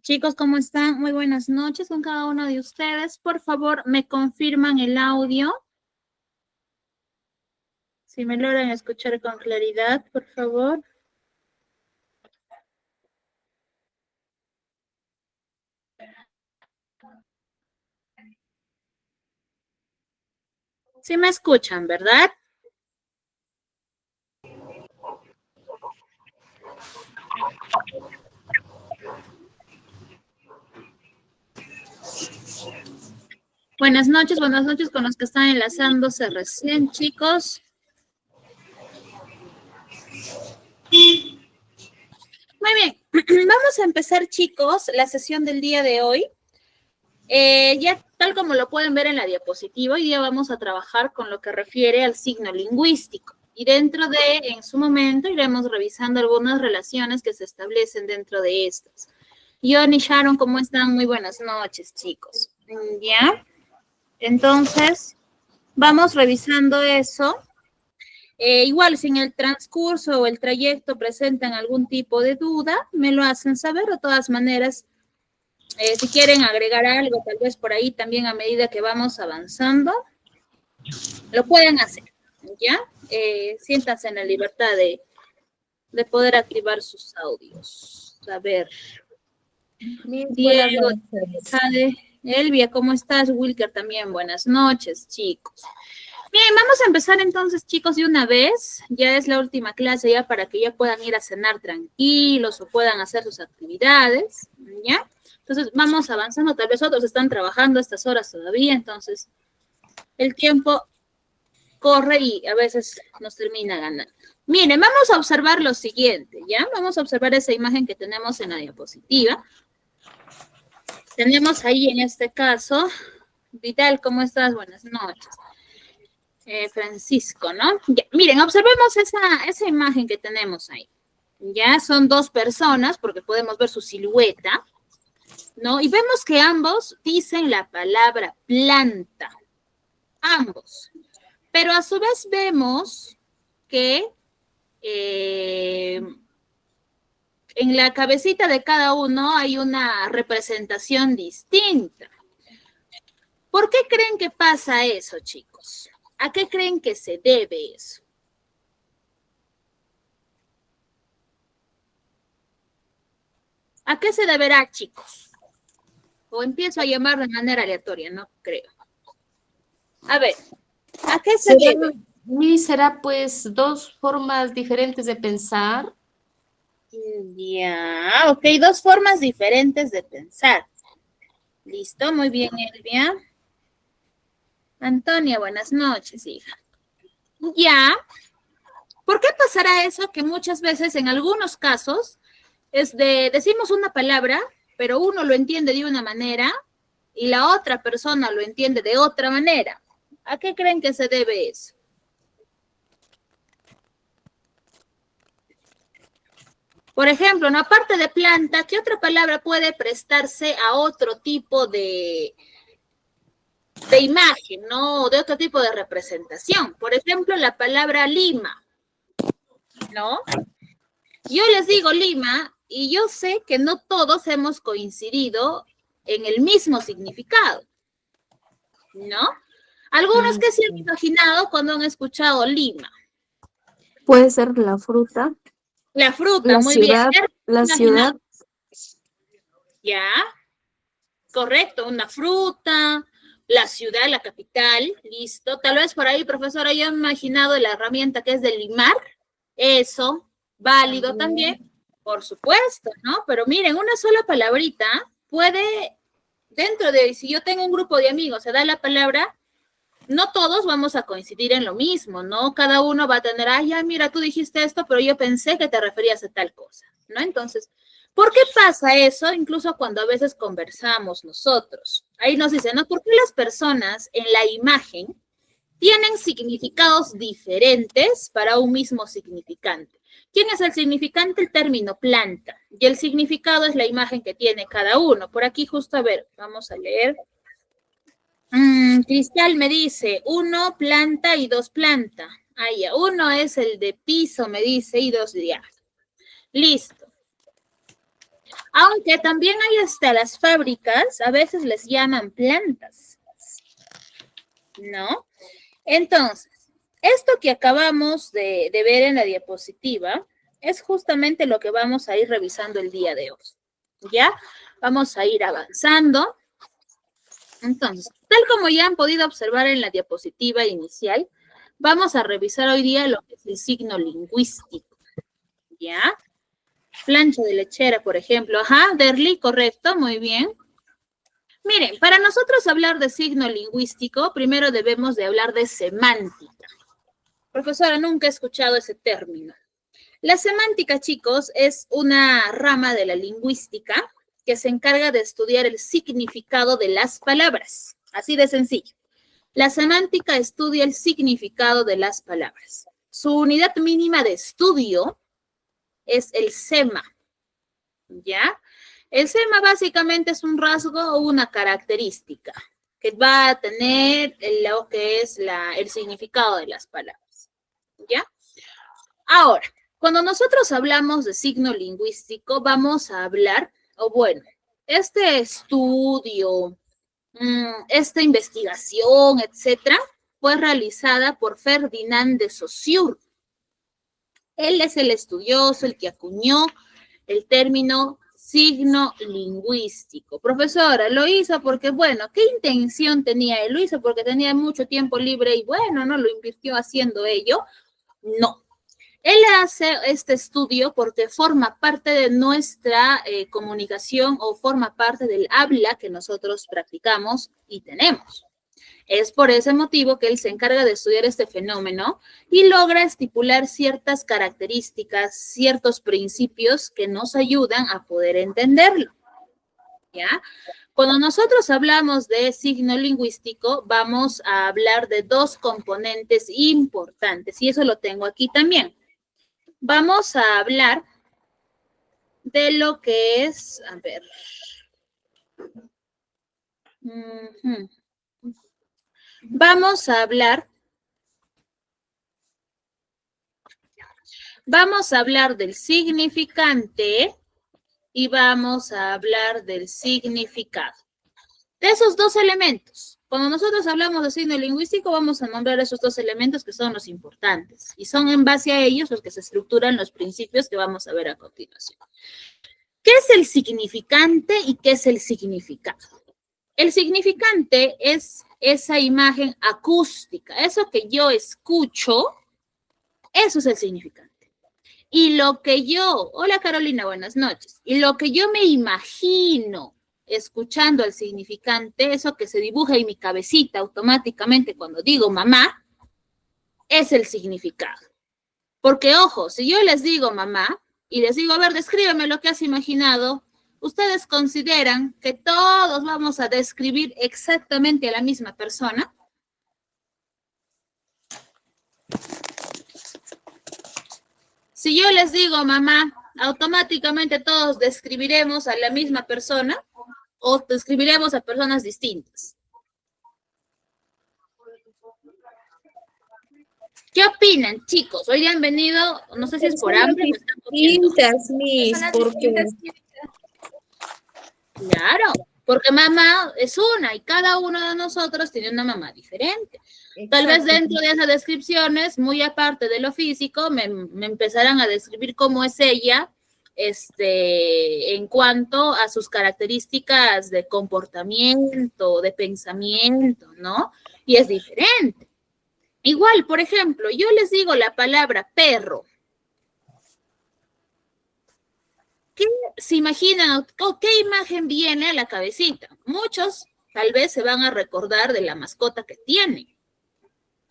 Chicos, ¿cómo están? Muy buenas noches con cada uno de ustedes. Por favor, ¿me confirman el audio? Si me logran escuchar con claridad, por favor. Sí me escuchan, ¿verdad? Buenas noches con los que están enlazándose recién, chicos. Muy bien, vamos a empezar, chicos, la sesión del día de hoy. Ya tal como lo pueden ver en la diapositiva, hoy día vamos a trabajar con lo que refiere al signo lingüístico. Y dentro de, en su momento, iremos revisando algunas relaciones que se establecen dentro de estas. Johnny, Sharon, ¿cómo están? Muy buenas noches, chicos. ¿Ya? Entonces, vamos revisando eso. Igual, si en el transcurso o el trayecto presentan algún tipo de duda, me lo hacen saber. De todas maneras, si quieren agregar algo, tal vez por ahí también a medida que vamos avanzando, lo pueden hacer, ¿ya? Siéntanse en la libertad de poder activar sus audios. A ver. Buenas Diego, noches. Jade, Elvia, ¿cómo estás? Wilker también, buenas noches, chicos. Bien, vamos a empezar entonces, chicos, de una vez. Ya es la última clase ya para que ya puedan ir a cenar tranquilos o puedan hacer sus actividades, ¿ya? Entonces, vamos avanzando. Tal vez otros están trabajando a estas horas todavía, entonces el tiempo corre y a veces nos termina ganando. Miren, vamos a observar lo siguiente, ¿ya? Vamos a observar esa imagen que tenemos en la diapositiva. Tenemos ahí en este caso, Vidal, ¿cómo estás? Buenas noches. Francisco, ¿no? Ya, miren, observemos esa imagen que tenemos ahí. Ya son dos personas, porque podemos ver su silueta, ¿no? Y vemos que ambos dicen la palabra planta. Ambos. Pero a su vez vemos que en la cabecita de cada uno hay una representación distinta. ¿Por qué creen que pasa eso, chicos? ¿A qué creen que se debe eso? ¿A qué se deberá, chicos? O empiezo a llamar de manera aleatoria, no creo. A ver, ¿a qué se debe? ¿Será pues dos formas diferentes de pensar? Ya, ok, dos formas diferentes de pensar. Listo, muy bien, Elvia. Antonia, buenas noches, hija. Ya, ¿por qué pasará eso que muchas veces, en algunos casos, decimos una palabra, pero uno lo entiende de una manera y la otra persona lo entiende de otra manera? ¿A qué creen que se debe eso? Por ejemplo, ¿no? Aparte de planta, ¿qué otra palabra puede prestarse a otro tipo de imagen, ¿no? De otro tipo de representación? Por ejemplo, la palabra Lima, ¿no? Yo les digo Lima y yo sé que no todos hemos coincidido en el mismo significado, ¿no? Algunos que se han imaginado cuando han escuchado Lima. Puede ser la fruta, La fruta, la muy bien. ciudad, la ciudad. Ya, correcto, una fruta, la ciudad, la capital, listo. Tal vez por ahí, profesora, yo he imaginado la herramienta que es de limar, eso, válido también, por supuesto, ¿no? Pero miren, una sola palabrita puede, dentro de, si yo tengo un grupo de amigos, se da la palabra, no todos vamos a coincidir en lo mismo, ¿no? Cada uno va a tener, ay, ya, mira, tú dijiste esto, pero yo pensé que te referías a tal cosa, ¿no? Entonces, ¿por qué pasa eso? Incluso cuando a veces conversamos nosotros. Ahí nos dicen, ¿no? ¿Por qué las personas en la imagen tienen significados diferentes para un mismo significante? ¿Quién es el significante? El término planta. Y el significado es la imagen que tiene cada uno. Por aquí justo, a ver, vamos a leer. Cristal me dice, uno planta y dos planta. Ah, ya, uno es el de piso, me dice, y dos de ar. Listo. Aunque también hay hasta las fábricas, a veces les llaman plantas, ¿no? Entonces, esto que acabamos de ver en la diapositiva es justamente lo que vamos a ir revisando el día de hoy, ¿ya? Vamos a ir avanzando. Entonces, tal como ya han podido observar en la diapositiva inicial, vamos a revisar hoy día lo que es el signo lingüístico, ¿ya? Plancha de lechera, por ejemplo. Ajá, Derly, correcto, muy bien. Miren, para nosotros hablar de signo lingüístico, primero debemos de hablar de semántica. Profesora, nunca he escuchado ese término. La semántica, chicos, es una rama de la lingüística que se encarga de estudiar el significado de las palabras. Así de sencillo. La semántica estudia el significado de las palabras. Su unidad mínima de estudio es el sema, ¿ya? El sema básicamente es un rasgo o una característica que va a tener lo que es el significado de las palabras, ¿ya? Ahora, cuando nosotros hablamos de signo lingüístico, vamos a hablar, o bueno, este estudio, esta investigación, etcétera, fue realizada por Ferdinand de Saussure. Él es el estudioso, el que acuñó el término signo lingüístico. Profesora, lo hizo porque, bueno, ¿qué intención tenía él? Lo hizo porque tenía mucho tiempo libre y, bueno, no lo invirtió haciendo ello. No. Él hace este estudio porque forma parte de nuestra comunicación o forma parte del habla que nosotros practicamos y tenemos. Es por ese motivo que él se encarga de estudiar este fenómeno y logra estipular ciertas características, ciertos principios que nos ayudan a poder entenderlo, ¿ya? Cuando nosotros hablamos de signo lingüístico, vamos a hablar de dos componentes importantes y eso lo tengo aquí también. Vamos a hablar de lo que es, a ver. Vamos a hablar del significante y vamos a hablar del significado. De esos dos elementos. Cuando nosotros hablamos de signo lingüístico, vamos a nombrar esos dos elementos que son los importantes. Y son en base a ellos los que se estructuran los principios que vamos a ver a continuación. ¿Qué es el significante y qué es el significado? El significante es esa imagen acústica, eso que yo escucho, eso es el significante. Y lo que yo, hola Carolina, buenas noches, y lo que yo me imagino escuchando al significante, eso que se dibuja en mi cabecita automáticamente cuando digo mamá, es el significado. Porque, ojo, si yo les digo mamá y les digo, a ver, descríbeme lo que has imaginado, ¿ustedes consideran que todos vamos a describir exactamente a la misma persona? Si yo les digo mamá, automáticamente todos describiremos a la misma persona o describiremos a personas distintas. ¿Qué opinan, chicos? Hoy han venido, no sé si es por hambre, me están comiendo. Porque... Claro, porque mamá es una y cada uno de nosotros tiene una mamá diferente. Tal vez dentro de esas descripciones, muy aparte de lo físico, me empezarán a describir cómo es ella, en cuanto a sus características de comportamiento, de pensamiento, ¿no? Y es diferente. Igual, por ejemplo, yo les digo la palabra perro. ¿Qué se imaginan o qué imagen viene a la cabecita? Muchos tal vez se van a recordar de la mascota que tienen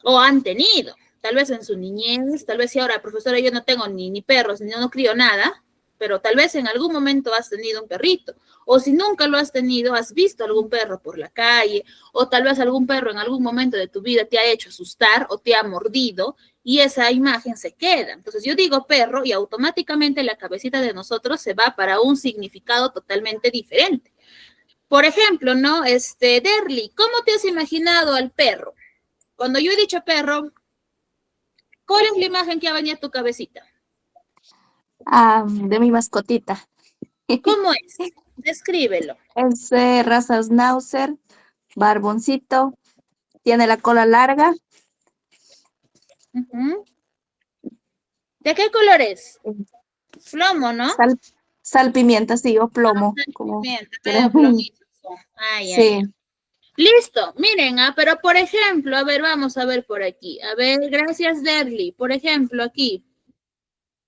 o han tenido, tal vez en su niñez, tal vez si ahora, profesora, yo no tengo ni perros, ni no crío nada, pero tal vez en algún momento has tenido un perrito, o si nunca lo has tenido, has visto algún perro por la calle, o tal vez algún perro en algún momento de tu vida te ha hecho asustar o te ha mordido, y esa imagen se queda. Entonces yo digo perro y automáticamente la cabecita de nosotros se va para un significado totalmente diferente. Por ejemplo, ¿no? Derly, ¿cómo te has imaginado al perro? Cuando yo he dicho perro, ¿cuál es la imagen que ha venido a tu cabecita? de mi mascotita. ¿Cómo es? Descríbelo. Es raza Schnauzer, barboncito, tiene la cola larga, Ujú. ¿De qué color es? Plomo, ¿no? sal pimienta, sí, o plomo, como Pimienta, quieras. medio plomizo son. Ay, ay, ay. Sí, Listo, miren, pero por ejemplo, a ver, vamos a ver por aquí. A ver, gracias, Derly. Por ejemplo, aquí.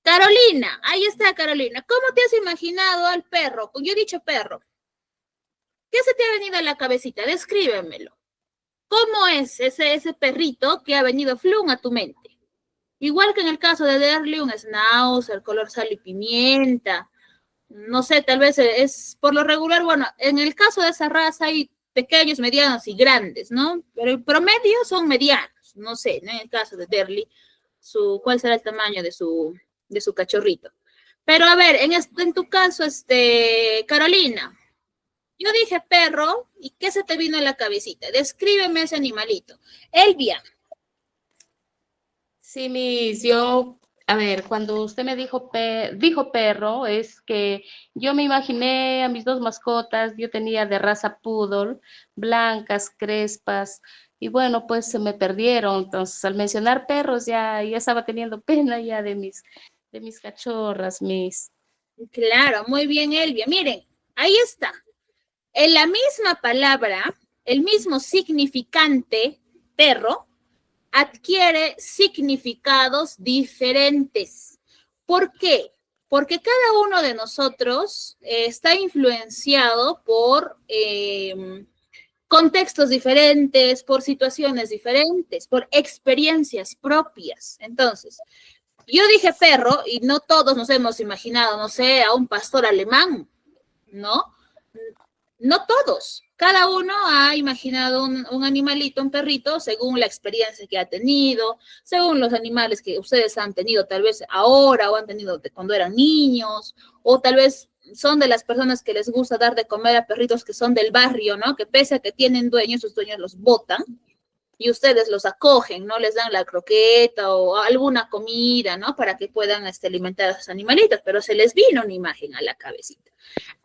Carolina, ahí está Carolina. ¿Cómo te has imaginado al perro? Yo he dicho perro. ¿Qué se te ha venido a la cabecita? Descríbemelo. ¿Cómo es ese perrito que ha venido flum a tu mente? Igual que en el caso de Derly, un schnauzer, color sal y pimienta. No sé, tal vez es por lo regular, bueno, en el caso de esa raza hay pequeños, medianos y grandes, ¿no? Pero el promedio son medianos, no sé, ¿no? En el caso de Derly, ¿cuál será el tamaño de su cachorrito? Pero a ver, en tu caso, Carolina, yo dije perro, ¿y qué se te vino en la cabecita? Descríbeme ese animalito. Elvia. Sí, yo, a ver, cuando usted me dijo perro, es que yo me imaginé a mis dos mascotas, yo tenía de raza poodle, blancas, crespas, y bueno, pues se me perdieron. Entonces, al mencionar perros, ya estaba teniendo pena ya de mis cachorras, mis. Claro, muy bien, Elvia. Miren, ahí está. En la misma palabra, el mismo significante, perro, adquiere significados diferentes. ¿Por qué? Porque cada uno de nosotros está influenciado por contextos diferentes, por situaciones diferentes, por experiencias propias. Entonces, yo dije perro y no todos nos hemos imaginado, no sé, a un pastor alemán, ¿no? No todos. Cada uno ha imaginado un animalito, un perrito, según la experiencia que ha tenido, según los animales que ustedes han tenido tal vez ahora o han tenido cuando eran niños, o tal vez son de las personas que les gusta dar de comer a perritos que son del barrio, ¿no? Que pese a que tienen dueños, sus dueños los botan y ustedes los acogen, ¿no? Les dan la croqueta o alguna comida, ¿no? Para que puedan alimentar a sus animalitos, pero se les vino una imagen a la cabecita.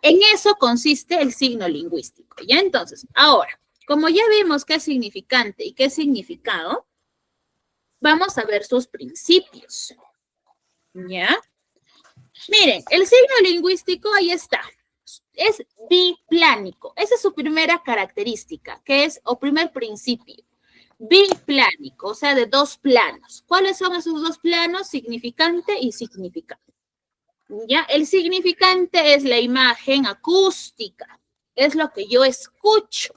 En eso consiste el signo lingüístico, ¿ya? Entonces, ahora, como ya vimos qué es significante y qué es significado, vamos a ver sus principios, ¿ya? Miren, el signo lingüístico ahí está. Es biplánico. Esa es su primera característica, que es, o primer principio. Biplánico, o sea, de dos planos. ¿Cuáles son esos dos planos? Significante y significado. ¿Ya? El significante es la imagen acústica, es lo que yo escucho,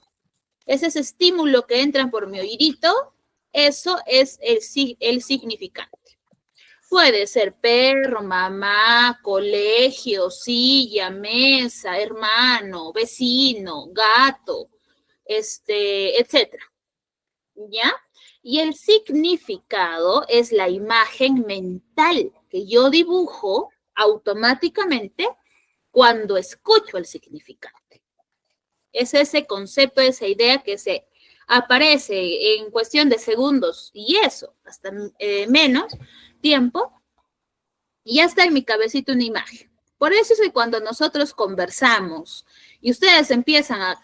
es ese estímulo que entra por mi oídito, eso es el significante. Puede ser perro, mamá, colegio, silla, mesa, hermano, vecino, gato, etcétera. ¿Ya? Y el significado es la imagen mental que yo dibujo automáticamente cuando escucho el significante. Es ese concepto, esa idea que se aparece en cuestión de segundos y eso, hasta menos tiempo, y ya está en mi cabecita una imagen. Por eso es que cuando nosotros conversamos y ustedes empiezan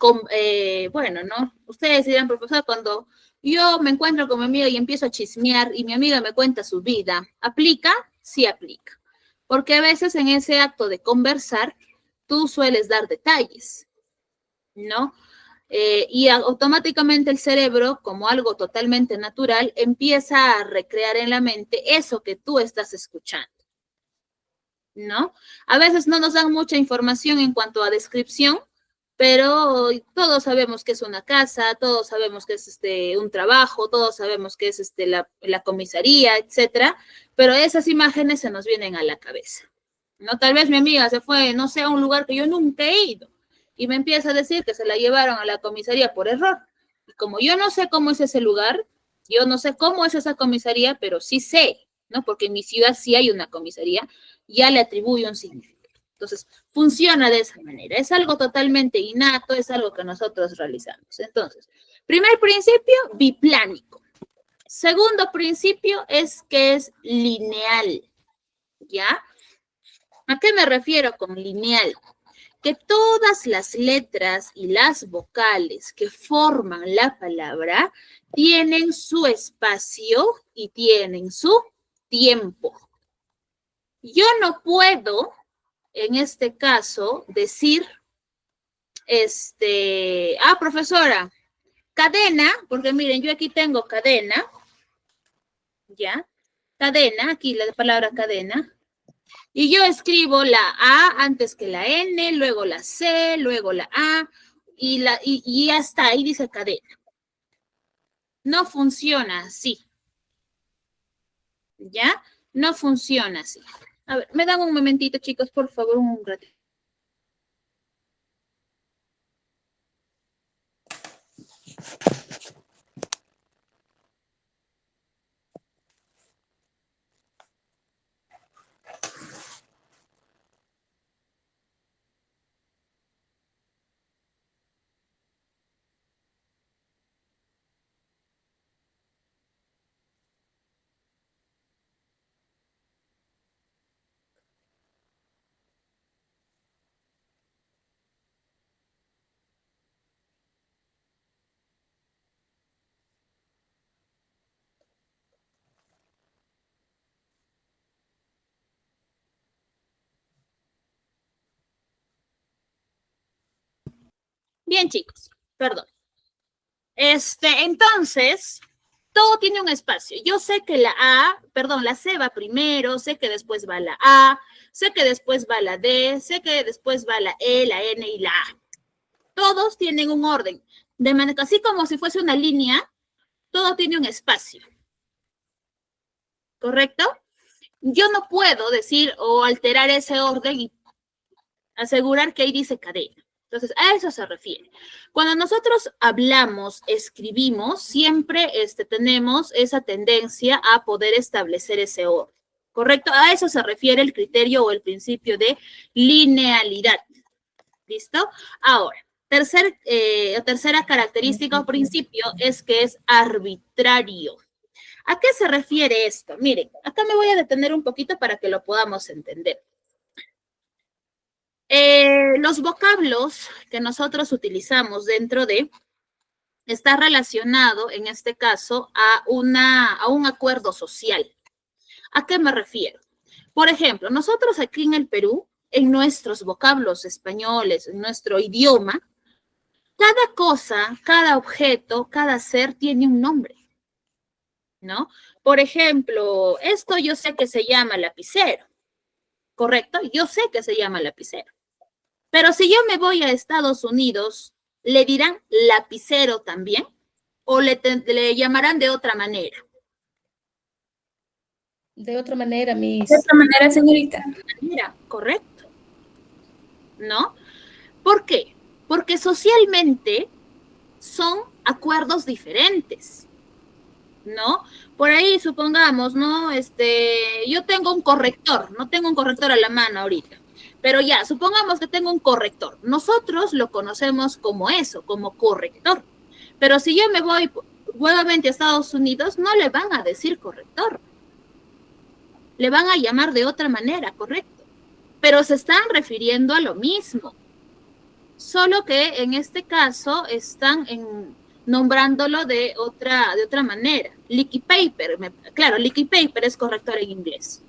bueno, ¿no? Ustedes dirán, profesor, cuando yo me encuentro con mi amiga y empiezo a chismear y mi amiga me cuenta su vida, ¿aplica? Sí aplica. Porque a veces en ese acto de conversar, tú sueles dar detalles, ¿no? Y automáticamente el cerebro, como algo totalmente natural, empieza a recrear en la mente eso que tú estás escuchando, ¿no? A veces no nos dan mucha información en cuanto a descripción, pero todos sabemos que es una casa, todos sabemos que es un trabajo, todos sabemos que es la comisaría, etcétera, pero esas imágenes se nos vienen a la cabeza, ¿no? Tal vez mi amiga se fue, no sé, a un lugar que yo nunca he ido y me empieza a decir que se la llevaron a la comisaría por error. Y como yo no sé cómo es ese lugar, yo no sé cómo es esa comisaría, pero sí sé, ¿no? Porque en mi ciudad sí hay una comisaría, ya le atribuye un significado. Entonces, funciona de esa manera. Es algo totalmente innato, es algo que nosotros realizamos. Entonces, primer principio, biplánico. Segundo principio es que es lineal, ¿ya? ¿A qué me refiero con lineal? que todas las letras y las vocales que forman la palabra tienen su espacio y tienen su tiempo. Yo no puedo, en este caso, decir, profesora, cadena, porque miren, yo aquí tengo cadena, ¿ya? Cadena, aquí la palabra cadena. Y yo escribo la A antes que la N, luego la C, luego la A, y hasta ahí dice cadena. No funciona así. ¿Ya? No funciona así. A ver, me dan un momentito, chicos, por favor, un ratito. Bien, chicos, perdón. Entonces, todo tiene un espacio. Yo sé que la C va primero, sé que después va la A, sé que después va la D, sé que después va la E, la N y la A. Todos tienen un orden. De manera que así como si fuese una línea, todo tiene un espacio. ¿Correcto? Yo no puedo decir o alterar ese orden y asegurar que ahí dice cadena. Entonces, a eso se refiere. Cuando nosotros hablamos, escribimos, siempre tenemos esa tendencia a poder establecer ese orden. ¿Correcto? A eso se refiere el criterio o el principio de linealidad. ¿Listo? Ahora, tercera característica o principio es que es arbitrario. ¿A qué se refiere esto? Miren, acá me voy a detener un poquito para que lo podamos entender. Los vocablos que nosotros utilizamos dentro de está relacionado, en este caso, a un acuerdo social. ¿A qué me refiero? Por ejemplo, nosotros aquí en el Perú, en nuestros vocablos españoles, en nuestro idioma, cada cosa, cada objeto, cada ser tiene un nombre, ¿no? Por ejemplo, esto yo sé que se llama lapicero, ¿correcto? Yo sé que se llama lapicero. Pero si yo me voy a Estados Unidos, ¿le dirán lapicero también? ¿O le llamarán de otra manera? De otra manera, Miss. De otra manera, señorita. Mira, correcto. ¿No? ¿Por qué? Porque socialmente son acuerdos diferentes, ¿no? Por ahí, supongamos, ¿no? Yo tengo un corrector, no tengo un corrector a la mano ahorita. Pero ya, supongamos que tengo un corrector. Nosotros lo conocemos como eso, como corrector. Pero si yo me voy nuevamente a Estados Unidos, no le van a decir corrector. Le van a llamar de otra manera, correcto. Pero se están refiriendo a lo mismo. Solo que en este caso están nombrándolo de otra manera. Leaky paper, claro, leaky paper es corrector en inglés.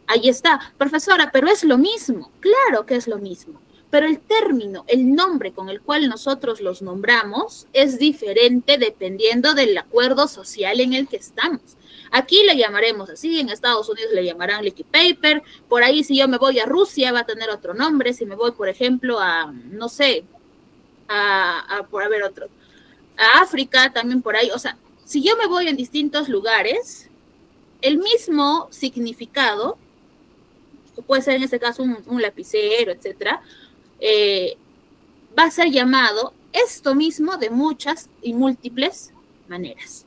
Ahí está, profesora, pero es lo mismo. Claro que es lo mismo. Pero el término, el nombre con el cual nosotros los nombramos es diferente dependiendo del acuerdo social en el que estamos. Aquí le llamaremos así, en Estados Unidos le llamarán leaky paper. Por ahí, si yo me voy a Rusia, va a tener otro nombre. Si me voy, por ejemplo, a, no sé, a África, también por ahí. O sea, si yo me voy en distintos lugares, el mismo significado, puede ser en este caso un lapicero, etcétera, va a ser llamado esto mismo de muchas y múltiples maneras.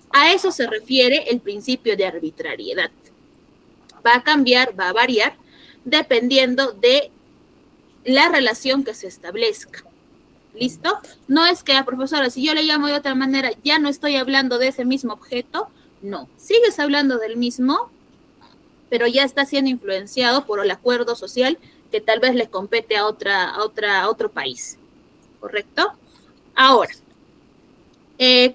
A eso se refiere el principio de arbitrariedad. Va a cambiar, va a variar, dependiendo de la relación que se establezca. ¿Listo? No es que, profesora, si yo le llamo de otra manera, ya no estoy hablando de ese mismo objeto. No, sigues hablando del mismo, pero ya está siendo influenciado por el acuerdo social que tal vez le compete a otro país, ¿correcto? Ahora,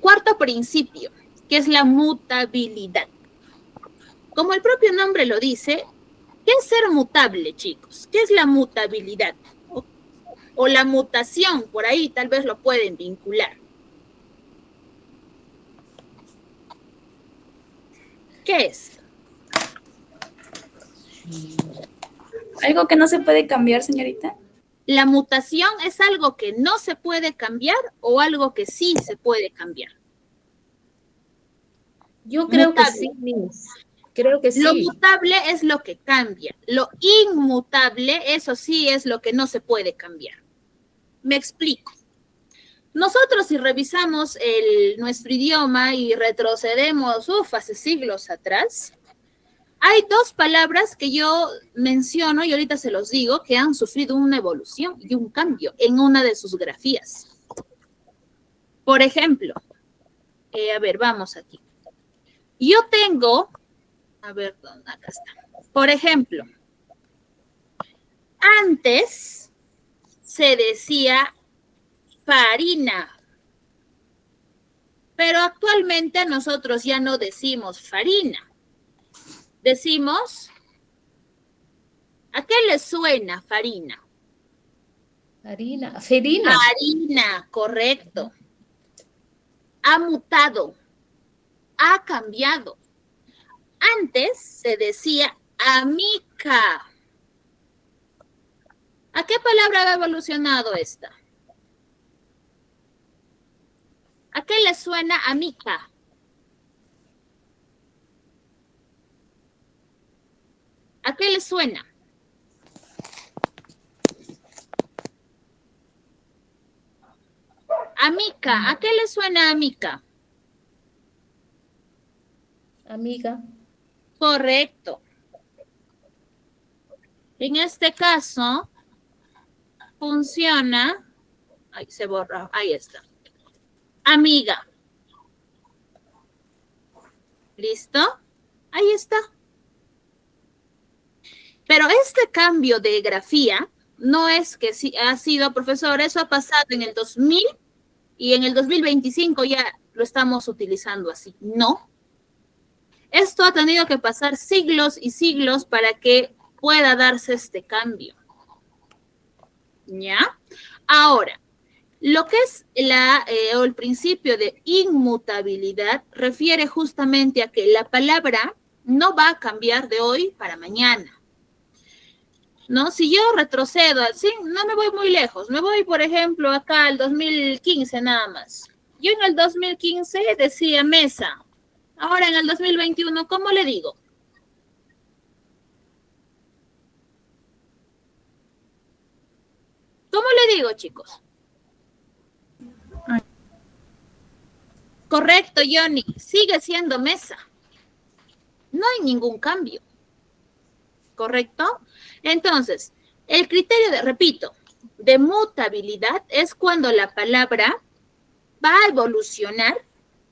cuarto principio, que es la mutabilidad. Como el propio nombre lo dice, ¿qué es ser mutable, chicos? ¿Qué es la mutabilidad? O la mutación, por ahí tal vez lo pueden vincular. ¿Qué es? ¿Algo que no se puede cambiar, señorita? ¿La mutación es algo que no se puede cambiar o algo que sí se puede cambiar? Yo creo que Mutable. sí, Miss. Creo que Lo sí. mutable es lo que cambia. Lo inmutable, eso sí, es lo que no se puede cambiar. Me explico. Nosotros si revisamos nuestro idioma y retrocedemos hace siglos atrás, hay dos palabras que yo menciono y ahorita se los digo que han sufrido una evolución y un cambio en una de sus grafías. Por ejemplo, a ver, vamos aquí. Yo tengo, a ver, acá está. Por ejemplo, antes se decía farina, pero actualmente nosotros ya no decimos farina. Decimos, ¿a qué le suena farina? Harina, ferina. Harina, correcto. Ha mutado, ha cambiado. Antes se decía amica. ¿A qué palabra ha evolucionado esta? ¿A qué le suena amica? ¿A qué le suena? Amica, ¿a qué le suena amica? Amiga. Correcto. En este caso, funciona. Ay, se borra. Ahí está. Amiga. ¿Listo? Ahí está. Pero este cambio de grafía no es que sí ha sido, profesor, eso ha pasado en el 2000 y en el 2025 ya lo estamos utilizando así. No. Esto ha tenido que pasar siglos y siglos para que pueda darse este cambio. ¿Ya? Ahora, lo que es el principio de inmutabilidad refiere justamente a que la palabra no va a cambiar de hoy para mañana. ¿No? Si yo retrocedo, así, no me voy muy lejos, me voy, por ejemplo, acá al 2015 nada más. Yo en el 2015 decía mesa, ahora en el 2021, ¿cómo le digo? ¿Cómo le digo, chicos? Correcto, Johnny, sigue siendo mesa. No hay ningún cambio. ¿Correcto? Entonces, el criterio repito, de mutabilidad es cuando la palabra va a evolucionar,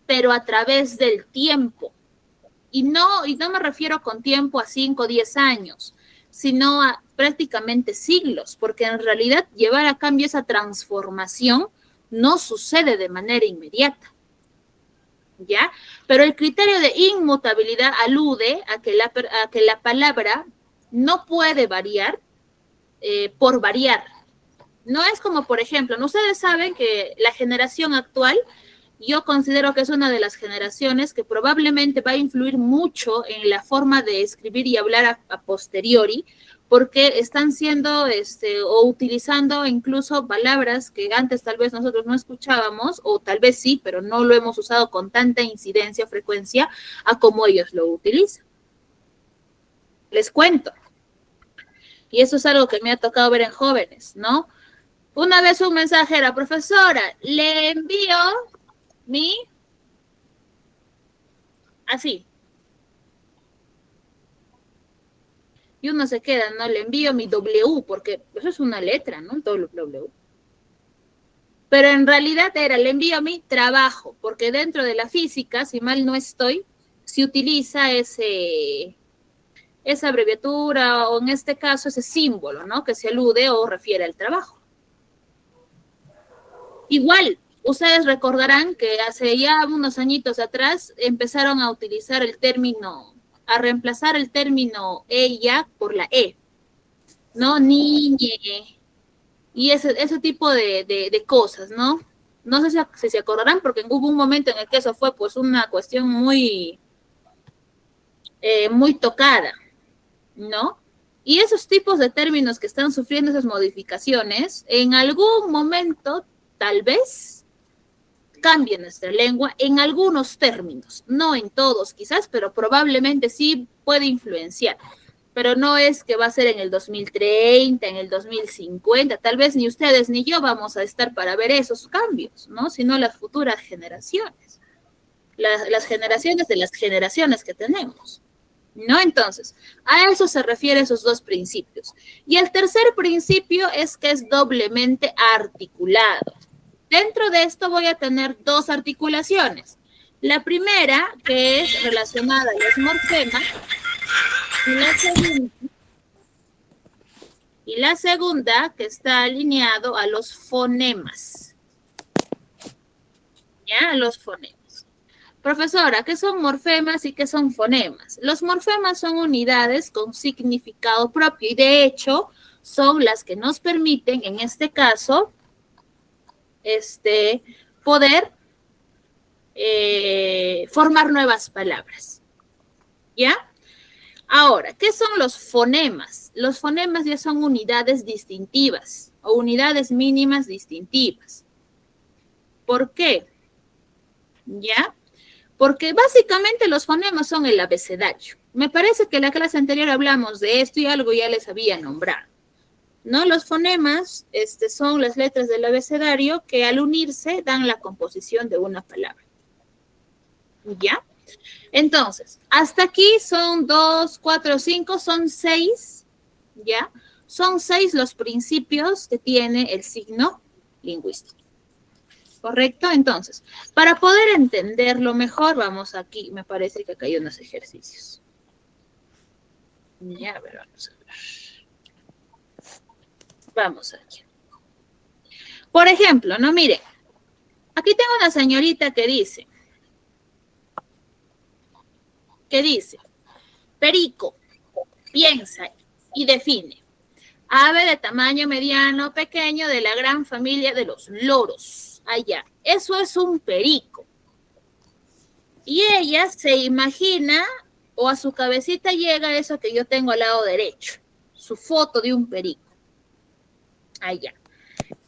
pero a través del tiempo. Y no me refiero con tiempo a 5 o 10 años, sino a prácticamente siglos, porque en realidad llevar a cambio esa transformación no sucede de manera inmediata. ¿Ya? Pero el criterio de inmutabilidad alude a que la palabra no puede variar por variar. No es como, por ejemplo, ¿no? Ustedes saben que la generación actual, yo considero que es una de las generaciones que probablemente va a influir mucho en la forma de escribir y hablar a posteriori, porque están siendo o utilizando incluso palabras que antes tal vez nosotros no escuchábamos, o tal vez sí, pero no lo hemos usado con tanta incidencia o frecuencia a como ellos lo utilizan. Les cuento. Y eso es algo que me ha tocado ver en jóvenes, ¿no? Una vez un mensaje era, profesora, le envío mi, así. Y uno se queda, ¿no? Le envío mi W, porque eso es una letra, ¿no? W. Pero en realidad era, le envío mi trabajo, porque dentro de la física, si mal no estoy, se utiliza esa abreviatura o en este caso ese símbolo, ¿no? Que se alude o refiere al trabajo. Igual, ustedes recordarán que hace ya unos añitos atrás empezaron a utilizar el término, a reemplazar el término ella por la e, ¿no? Niñe, y ese tipo de cosas, ¿no? No sé si se acordarán, porque hubo un momento en el que eso fue pues una cuestión muy tocada, ¿no? Y esos tipos de términos que están sufriendo esas modificaciones, en algún momento, tal vez, cambie nuestra lengua en algunos términos, no en todos quizás, pero probablemente sí puede influenciar. Pero no es que va a ser en el 2030, en el 2050, tal vez ni ustedes ni yo vamos a estar para ver esos cambios, ¿no? Sino las futuras generaciones, las generaciones de las generaciones que tenemos, ¿no? Entonces, a eso se refieren esos dos principios. Y el tercer principio es que es doblemente articulado. Dentro de esto voy a tener dos articulaciones. La primera, que es relacionada a los morfemas, y la segunda, que está alineado a los fonemas. ¿Ya? A los fonemas. Profesora, ¿qué son morfemas y qué son fonemas? Los morfemas son unidades con significado propio y de hecho son las que nos permiten, en este caso, poder formar nuevas palabras. ¿Ya? Ahora, ¿qué son los fonemas? Los fonemas ya son unidades distintivas o unidades mínimas distintivas. ¿Por qué? ¿Ya? Porque básicamente los fonemas son el abecedario. Me parece que en la clase anterior hablamos de esto y algo ya les había nombrado, ¿no? Los fonemas son las letras del abecedario que al unirse dan la composición de una palabra. ¿Ya? Entonces, hasta aquí son 2, 4, 5, son 6, ¿ya? Son 6 los principios que tiene el signo lingüístico. ¿Correcto? Entonces, para poder entenderlo mejor, vamos aquí, me parece que acá hay unos ejercicios. Ya, a ver, vamos a ver. Vamos aquí. Por ejemplo, ¿no? Mire, aquí tengo una señorita que dice, perico, piensa y define. Ave de tamaño mediano, pequeño, de la gran familia de los loros. Allá. Eso es un perico. Y ella se imagina, o a su cabecita llega eso que yo tengo al lado derecho, su foto de un perico. Allá.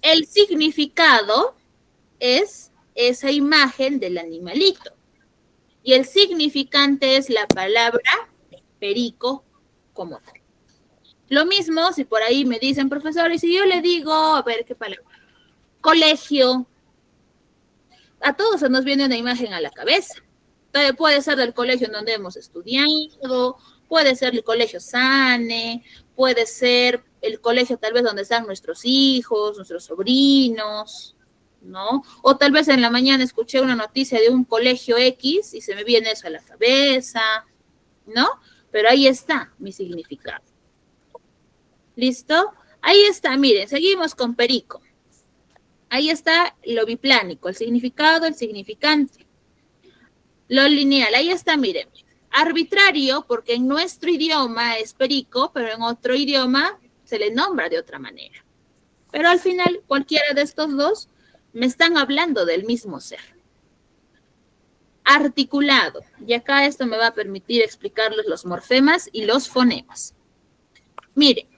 El significado es esa imagen del animalito. Y el significante es la palabra perico como tal. Lo mismo si por ahí me dicen, profesor, y si yo le digo, a ver, ¿qué palabra? Colegio. A todos se nos viene una imagen a la cabeza. Entonces, puede ser del colegio en donde hemos estudiado, puede ser el colegio Sane, puede ser el colegio tal vez donde están nuestros hijos, nuestros sobrinos, ¿no? O tal vez en la mañana escuché una noticia de un colegio X y se me viene eso a la cabeza, ¿no? Pero ahí está mi significado. ¿Listo? Ahí está, miren, seguimos con perico. Ahí está lo biplánico, el significado, el significante. Lo lineal, ahí está, miren. Arbitrario, porque en nuestro idioma es perico, pero en otro idioma se le nombra de otra manera. Pero al final, cualquiera de estos dos me están hablando del mismo ser. Articulado, y acá esto me va a permitir explicarles los morfemas y los fonemas. Miren,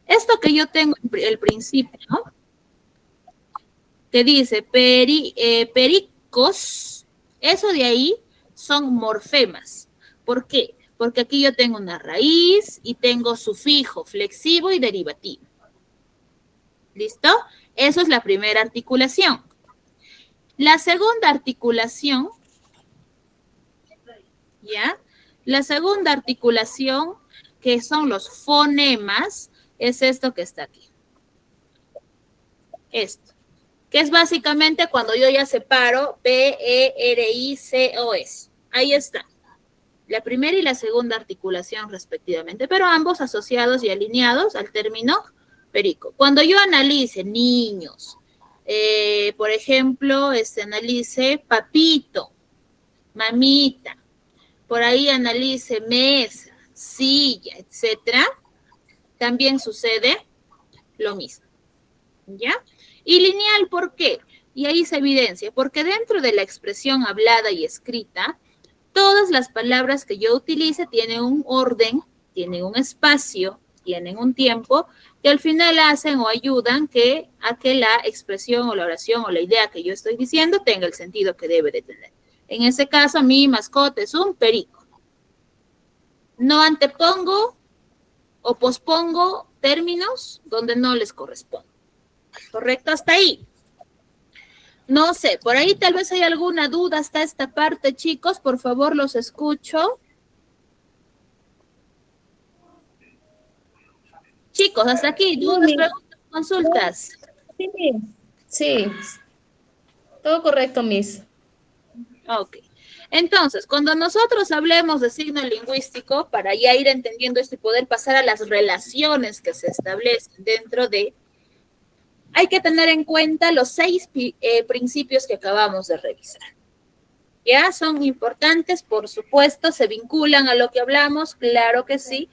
esto que yo tengo, el principio, ¿no? Que dice pericos, eso de ahí son morfemas. ¿Por qué? Porque aquí yo tengo una raíz y tengo sufijo flexivo y derivativo. ¿Listo? Eso es la primera articulación. La segunda articulación, ¿ya? La segunda articulación, que son los fonemas, es esto que está aquí. Esto. Que es básicamente cuando yo ya separo P, E, R, I, C, O, S. Ahí está. la primera y la segunda articulación respectivamente, pero ambos asociados y alineados al término perico. Cuando yo analice niños, por ejemplo, analice papito, mamita, por ahí analice mesa, silla, etcétera, también sucede lo mismo, ¿ya? Y lineal, ¿por qué? Y ahí se evidencia, porque dentro de la expresión hablada y escrita, todas las palabras que yo utilice tienen un orden, tienen un espacio, tienen un tiempo, que al final hacen o ayudan a que la expresión o la oración o la idea que yo estoy diciendo tenga el sentido que debe de tener. En ese caso, mi mascota es un perico. No antepongo o pospongo términos donde no les corresponde. ¿Correcto? Hasta ahí. No sé, por ahí tal vez hay alguna duda hasta esta parte, chicos. Por favor, los escucho. Chicos, hasta aquí, dudas, preguntas, consultas. Sí, sí, todo correcto, Miss. Ok. Entonces, cuando nosotros hablemos de signo lingüístico, para ya ir entendiendo esto y poder pasar a las relaciones que se establecen dentro de, hay que tener en cuenta los 6 principios que acabamos de revisar. ¿Ya? Son importantes, por supuesto, se vinculan a lo que hablamos, claro que sí,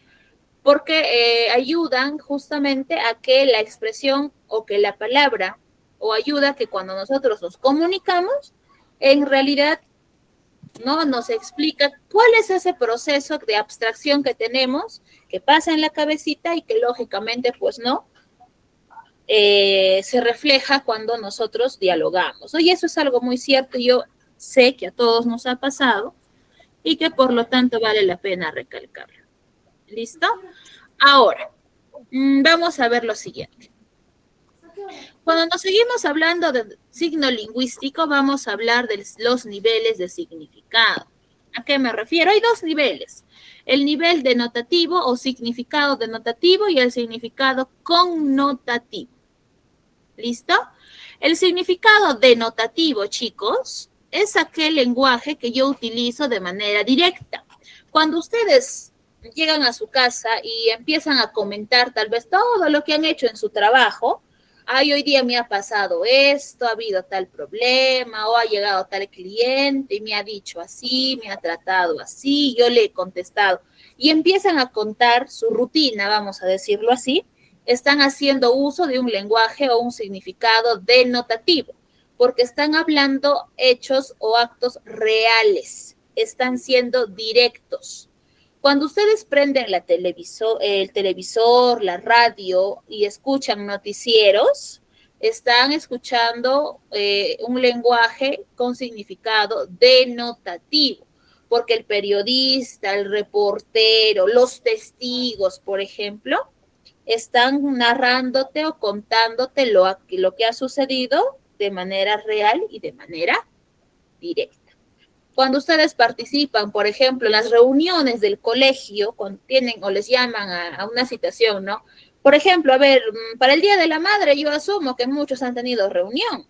porque ayudan justamente a que la expresión o que la palabra, o ayuda a que cuando nosotros nos comunicamos, en realidad no nos explica cuál es ese proceso de abstracción que tenemos, que pasa en la cabecita y que lógicamente, pues no, se refleja cuando nosotros dialogamos. Y eso es algo muy cierto, yo sé que a todos nos ha pasado y que por lo tanto vale la pena recalcarlo. ¿Listo? Ahora, vamos a ver lo siguiente. Cuando nos seguimos hablando de signo lingüístico, vamos a hablar de los niveles de significado. ¿A qué me refiero? Hay 2 niveles. El nivel denotativo o significado denotativo y el significado connotativo. ¿Listo? El significado denotativo, chicos, es aquel lenguaje que yo utilizo de manera directa. Cuando ustedes llegan a su casa y empiezan a comentar tal vez todo lo que han hecho en su trabajo, ay, hoy día me ha pasado esto, ha habido tal problema, o ha llegado tal cliente y me ha dicho así, me ha tratado así, yo le he contestado. Y empiezan a contar su rutina, vamos a decirlo así, están haciendo uso de un lenguaje o un significado denotativo, porque están hablando hechos o actos reales, están siendo directos. Cuando ustedes prenden el televisor, la radio y escuchan noticieros, están escuchando un lenguaje con significado denotativo, porque el periodista, el reportero, los testigos, por ejemplo, están narrándote o contándote lo que ha sucedido de manera real y de manera directa. Cuando ustedes participan, por ejemplo, en las reuniones del colegio, cuando tienen o les llaman a una citación, ¿no? Por ejemplo, a ver, para el Día de la Madre yo asumo que muchos han tenido reunión,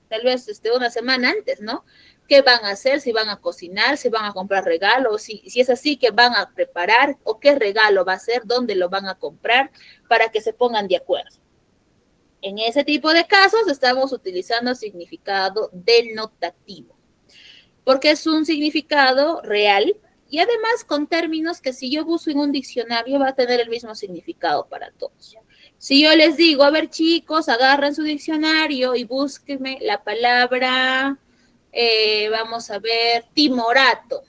tal vez una semana antes, ¿no? ¿Qué van a hacer? Si van a cocinar, si van a comprar regalos, si es así, ¿qué van a preparar? ¿O qué regalo va a ser? ¿Dónde lo van a comprar? Para que se pongan de acuerdo. En ese tipo de casos estamos utilizando significado denotativo, porque es un significado real y además con términos que si yo busco en un diccionario va a tener el mismo significado para todos. Si yo les digo, a ver chicos, agarren su diccionario y búsquenme la palabra, vamos a ver, timorato.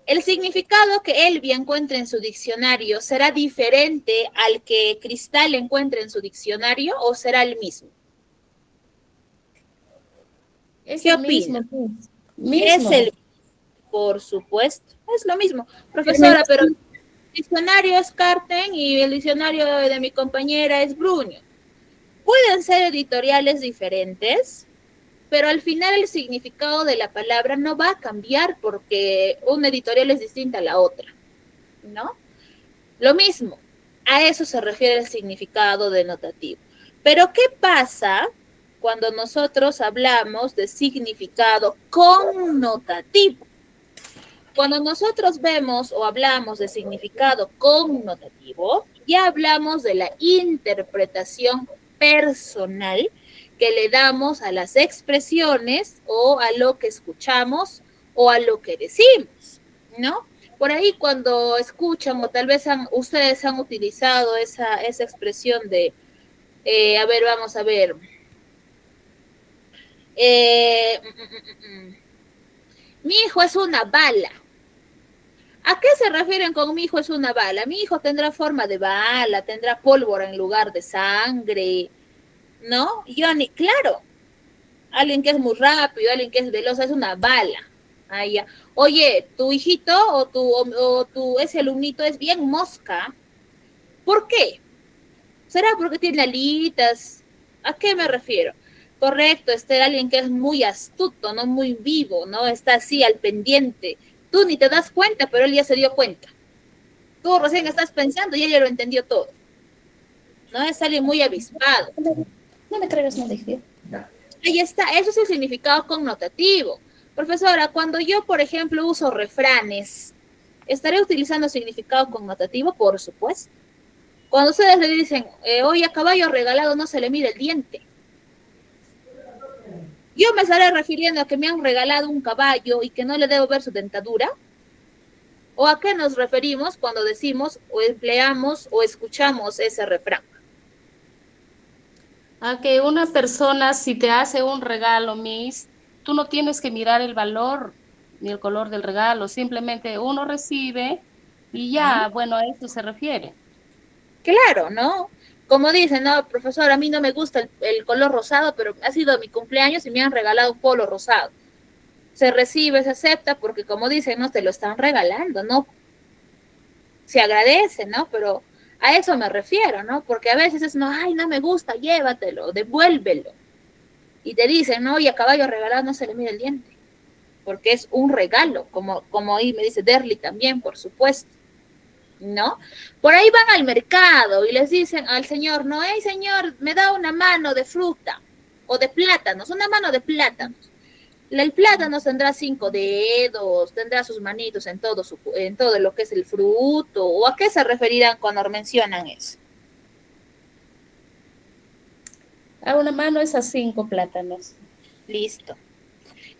El significado que Elvia encuentre en su diccionario será diferente al que Cristal encuentre en su diccionario o será el mismo. Es ¿Qué el opina? mismo. Es el, por supuesto, es lo mismo. Profesora, pero el diccionario es Carten y el diccionario de mi compañera es Bruño. Pueden ser editoriales diferentes, pero al final el significado de la palabra no va a cambiar porque una editorial es distinta a la otra, ¿no? Lo mismo, a eso se refiere el significado denotativo. Pero ¿qué pasa cuando nosotros hablamos de significado connotativo? Cuando nosotros vemos o hablamos de significado connotativo, ya hablamos de la interpretación personal que le damos a las expresiones o a lo que escuchamos o a lo que decimos, ¿no? Por ahí cuando escuchan o tal vez ustedes han utilizado esa expresión de, a ver, vamos a ver. Mi hijo es una bala. ¿A qué se refieren con mi hijo es una bala? Mi hijo tendrá forma de bala, tendrá pólvora en lugar de sangre, ¿no? Claro, alguien que es muy rápido, alguien que es veloz, es una bala. Ah, ya. Oye, tu hijito ese alumnito es bien mosca. ¿Por qué? ¿Será porque tiene alitas? ¿A qué me refiero? Correcto, alguien que es muy astuto, no muy vivo, ¿no? Está así al pendiente. Tú ni te das cuenta, pero él ya se dio cuenta. Tú recién estás pensando y ella lo entendió todo. ¿No? Es alguien muy avispado. No me traigas más de. Ahí está, eso es el significado connotativo. Profesora, cuando yo, por ejemplo, uso refranes, ¿estaré utilizando significado connotativo? Por supuesto. Cuando ustedes le dicen, oye, a caballo regalado no se le mide el diente. Yo me estaré refiriendo a que me han regalado un caballo y que no le debo ver su dentadura. ¿O a qué nos referimos cuando decimos o empleamos o escuchamos ese refrán? A que una persona, si te hace un regalo, Miss, tú no tienes que mirar el valor ni el color del regalo, simplemente uno recibe y ya, bueno, a esto se refiere. Claro, ¿no? Como dicen, no, profesor, a mí no me gusta el color rosado, pero ha sido mi cumpleaños y me han regalado un polo rosado. Se recibe, se acepta, porque como dicen, no, te lo están regalando, ¿no? Se agradece, ¿no? Pero a eso me refiero, ¿no? Porque a veces es, no, ay, no me gusta, llévatelo, devuélvelo. Y te dicen, no, y a caballo regalado no se le mira el diente, porque es un regalo, como ahí me dice Derly también, por supuesto, ¿no? Por ahí van al mercado y les dicen al señor, no, hey, señor, me da una mano de fruta o de plátanos, una mano de plátanos. El plátano tendrá 5 dedos, tendrá sus manitos en todo lo que es el fruto. ¿O a qué se referirán cuando mencionan eso? A una mano es a 5 plátanos. Listo.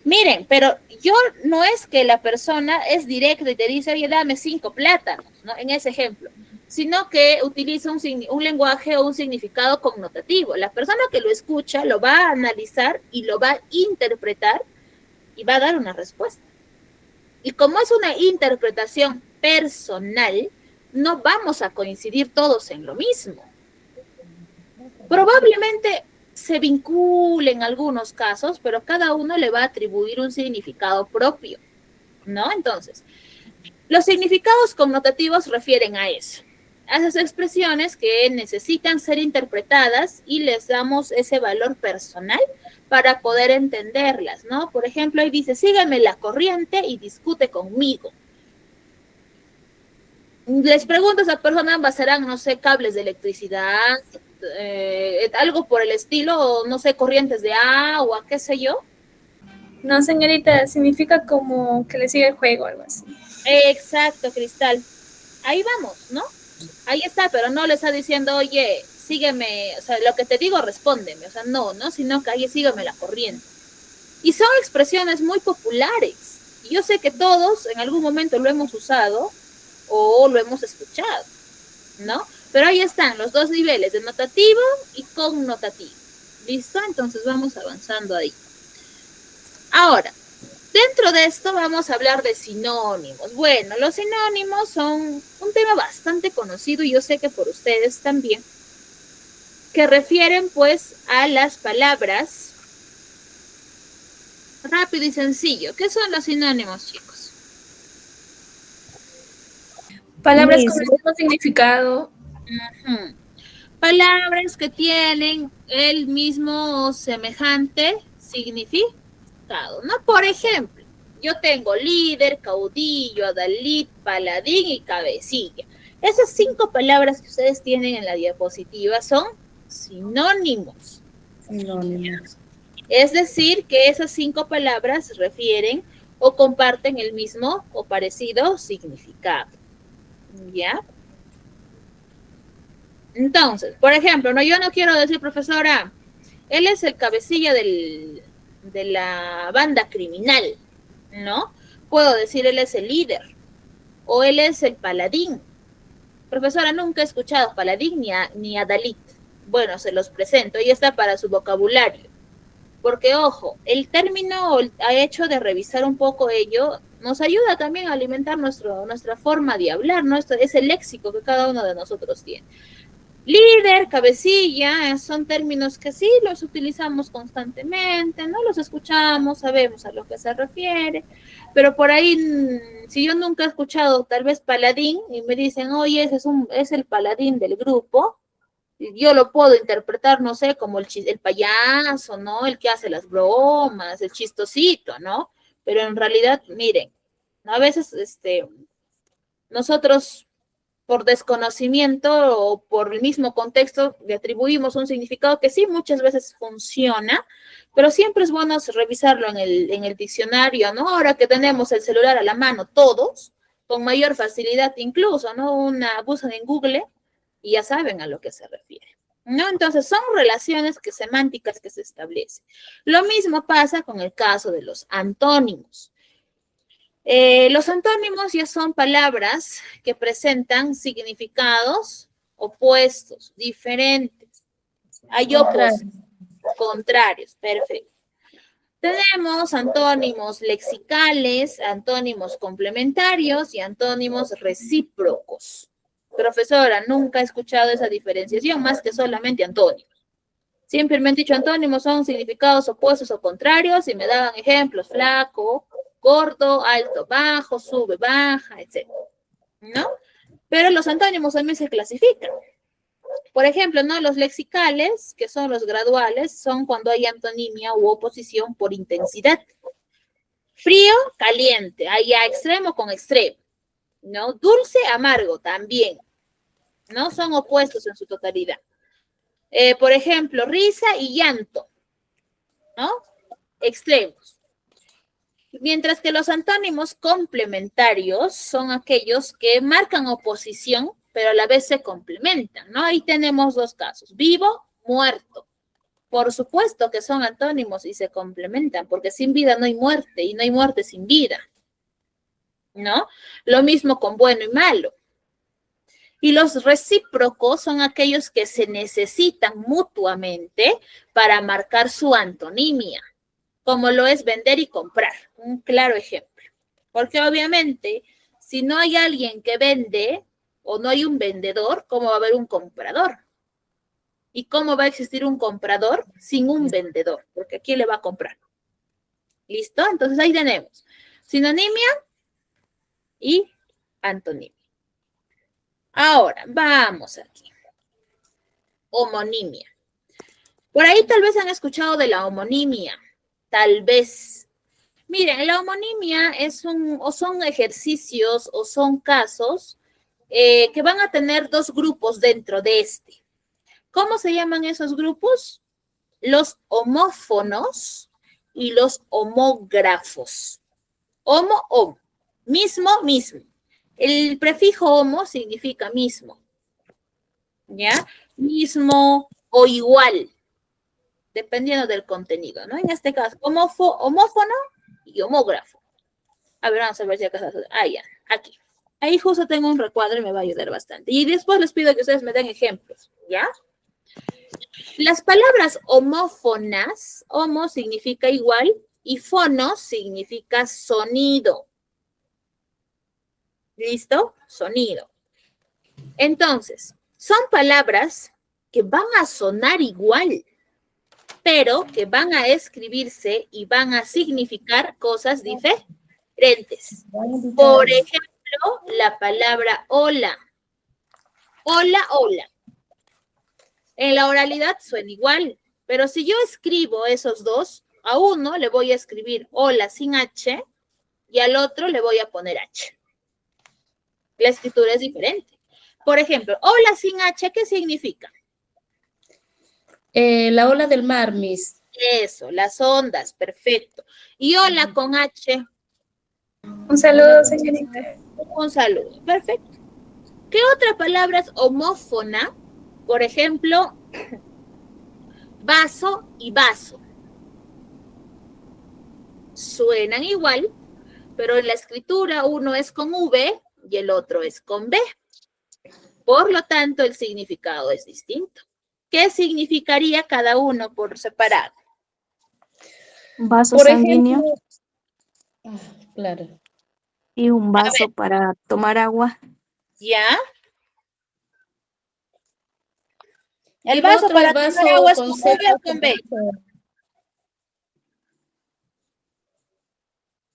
Miren, pero yo no es que la persona es directa y te dice, oye, dame 5 plátanos, ¿no? En ese ejemplo, sino que utiliza un lenguaje o un significado connotativo. La persona que lo escucha lo va a analizar y lo va a interpretar y va a dar una respuesta. Y como es una interpretación personal, no vamos a coincidir todos en lo mismo. Probablemente se vincule en algunos casos, pero cada uno le va a atribuir un significado propio, ¿no? Entonces, los significados connotativos refieren a eso, a esas expresiones que necesitan ser interpretadas y les damos ese valor personal para poder entenderlas, ¿no? Por ejemplo, ahí dice, sígueme la corriente y discute conmigo. Les pregunto a esa persona, ambas serán, no sé, cables de electricidad, algo por el estilo, o no sé, corrientes de agua, qué sé yo. No, señorita, significa como que le sigue el juego, algo así. Exacto, Cristal. Ahí vamos, ¿no? Ahí está, pero no le está diciendo, oye, sígueme, o sea, lo que te digo, respóndeme, o sea, no, sino que ahí sígueme la corriente. Y son expresiones muy populares. Y yo sé que todos en algún momento lo hemos usado o lo hemos escuchado, ¿no? Pero ahí están los dos niveles, de notativo y connotativo. ¿Listo? Entonces vamos avanzando ahí. Ahora, dentro de esto vamos a hablar de sinónimos. Bueno, los sinónimos son un tema bastante conocido y yo sé que por ustedes también, que refieren pues a las palabras rápido y sencillo. ¿Qué son los sinónimos, chicos? Palabras con el mismo significado. Uh-huh. Palabras que tienen el mismo o semejante significado, ¿no? Por ejemplo, yo tengo líder, caudillo, adalid, paladín y cabecilla. Esas 5 palabras que ustedes tienen en la diapositiva son sinónimos. Sinónimos. Es decir, que esas 5 palabras refieren o comparten el mismo o parecido significado. ¿Ya? Entonces, por ejemplo, no, yo no quiero decir, profesora, él es el cabecilla de la banda criminal, ¿no? Puedo decir él es el líder o él es el paladín. Profesora, nunca he escuchado paladín ni a Dalit. Bueno, se los presento, y está para su vocabulario. Porque, ojo, el término ha hecho de revisar un poco ello, nos ayuda también a alimentar nuestra forma de hablar, ¿no? Es el léxico que cada uno de nosotros tiene. Líder, cabecilla, son términos que sí los utilizamos constantemente, ¿no? Los escuchamos, sabemos a lo que se refiere, pero por ahí, si yo nunca he escuchado tal vez paladín y me dicen, oye, es el paladín del grupo, yo lo puedo interpretar, no sé, como el payaso, ¿no? El que hace las bromas, el chistosito, ¿no? Pero en realidad, miren, a veces nosotros por desconocimiento o por el mismo contexto le atribuimos un significado que sí muchas veces funciona, pero siempre es bueno revisarlo en el diccionario, ¿no? Ahora que tenemos el celular a la mano todos, con mayor facilidad incluso, ¿no? Buscan en Google y ya saben a lo que se refiere, ¿no? Entonces son relaciones semánticas que se establecen. Lo mismo pasa con el caso de los antónimos. Los antónimos ya son palabras que presentan significados opuestos, diferentes. Hay opuestos, contrarios, perfecto. Tenemos antónimos lexicales, antónimos complementarios y antónimos recíprocos. Profesora, nunca he escuchado esa diferenciación más que solamente antónimos. Siempre me han dicho antónimos son significados opuestos o contrarios y me daban ejemplos, flaco, gordo, alto, bajo, sube, baja, etc. ¿No? Pero los antónimos también se clasifican. Por ejemplo, ¿no? Los lexicales, que son los graduales, son cuando hay antonimia u oposición por intensidad. Frío, caliente, hay a extremo con extremo, ¿no? Dulce, amargo, también, ¿no? Son opuestos en su totalidad. Por ejemplo, risa y llanto, ¿no? Extremos. Mientras que los antónimos complementarios son aquellos que marcan oposición, pero a la vez se complementan, ¿no? Ahí tenemos dos casos, vivo, muerto. Por supuesto que son antónimos y se complementan, porque sin vida no hay muerte y no hay muerte sin vida, ¿no? Lo mismo con bueno y malo. Y los recíprocos son aquellos que se necesitan mutuamente para marcar su antonimia, como lo es vender y comprar, un claro ejemplo. Porque obviamente, si no hay alguien que vende o no hay un vendedor, ¿cómo va a haber un comprador? ¿Y cómo va a existir un comprador sin un vendedor? Porque ¿a quién le va a comprar? ¿Listo? Entonces ahí tenemos sinonimia y antonimia. Ahora, vamos aquí. Homonimia. Por ahí tal vez han escuchado de la homonimia. Tal vez. Miren, la homonimia o son ejercicios o son casos que van a tener dos grupos dentro de este. ¿Cómo se llaman esos grupos? Los homófonos y los homógrafos. Homo, mismo, mismo. El prefijo homo significa mismo, ¿ya? Mismo o igual, dependiendo del contenido, ¿no? En este caso, homófono y homógrafo. A ver, vamos a ver si acá está. Ah, ya, aquí. Ahí justo tengo un recuadro y me va a ayudar bastante. Y después les pido que ustedes me den ejemplos, ¿ya? Las palabras homófonas, homo significa igual y fono significa sonido. ¿Listo? Sonido. Entonces, son palabras que van a sonar igual, pero que van a escribirse y van a significar cosas diferentes. Por ejemplo, la palabra hola. Hola, hola. En la oralidad suena igual, pero si yo escribo esos dos, a uno le voy a escribir hola sin H y al otro le voy a poner H. La escritura es diferente. Por ejemplo, hola sin H, ¿qué significa? La ola del mar, Miss. Eso, las ondas, perfecto. Y hola con H. Un saludo, señorita. Un saludo. Perfecto. ¿Qué otra palabra es homófona? Por ejemplo, vaso y vaso. Suenan igual, pero en la escritura uno es con V y el otro es con B. Por lo tanto, el significado es distinto. ¿Qué significaría cada uno por separado? Vaso Por sanguíneo ejemplo, claro. y un vaso para tomar agua. ¿Ya? Y El el vaso otro, para el tomar vaso agua es con con Z, V o con B. con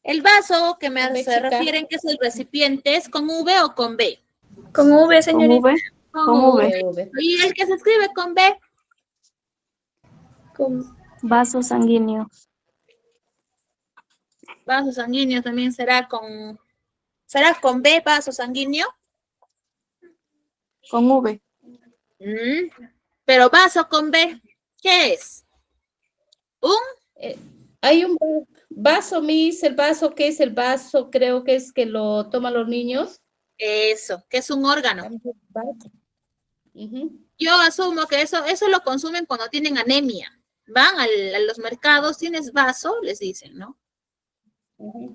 El vaso que B se chica. refieren que es el recipiente, ¿es con V o con B? Con V, Con señorita. V, Con con V. V. V. ¿Y el que se escribe con B? Con, Vaso sanguíneo. Vaso sanguíneo también será con B, vaso sanguíneo. Con V. Pero vaso con B, ¿qué es? Hay un vaso, Miss, el vaso, ¿qué es el vaso? Creo que es que lo toman los niños. Eso, que es un órgano. Ujú. Yo asumo que eso lo consumen cuando tienen anemia. Van a los mercados, tienes vaso, les dicen, ¿no?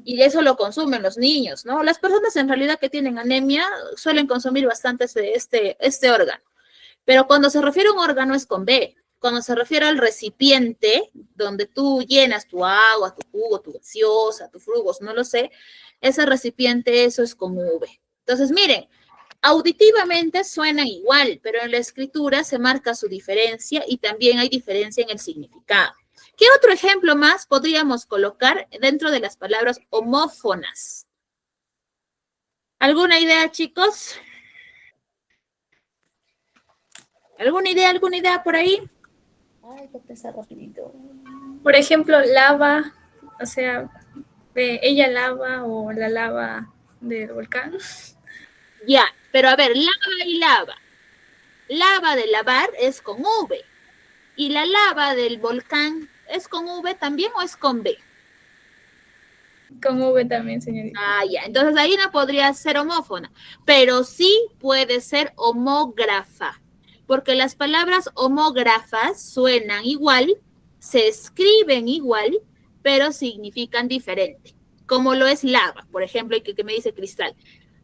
Y eso lo consumen los niños, ¿no? Las personas en realidad que tienen anemia suelen consumir bastante este órgano. Pero cuando se refiere a un órgano es con B. Cuando se refiere al recipiente donde tú llenas tu agua, tu jugo, tu gaseosa, tus frugos, no lo sé, ese recipiente, eso es con V. Entonces, miren, auditivamente suenan igual, pero en la escritura se marca su diferencia y también hay diferencia en el significado. ¿Qué otro ejemplo más podríamos colocar dentro de las palabras homófonas? ¿Alguna idea, chicos? ¿Alguna idea por ahí? Ay, voy a pensar rapidito. por ejemplo, lava, o sea, de ella lava o la lava del volcán. Ya, pero a ver, lava y lava. Lava de lavar es con V. ¿Y la lava del volcán es con V también o es con B? Con V también, señorita. Ah, ya. Entonces ahí no podría ser homófona, pero sí puede ser homógrafa, porque las palabras homógrafas suenan igual, se escriben igual, pero significan diferente, como lo es lava, por ejemplo, y que me dice Cristal.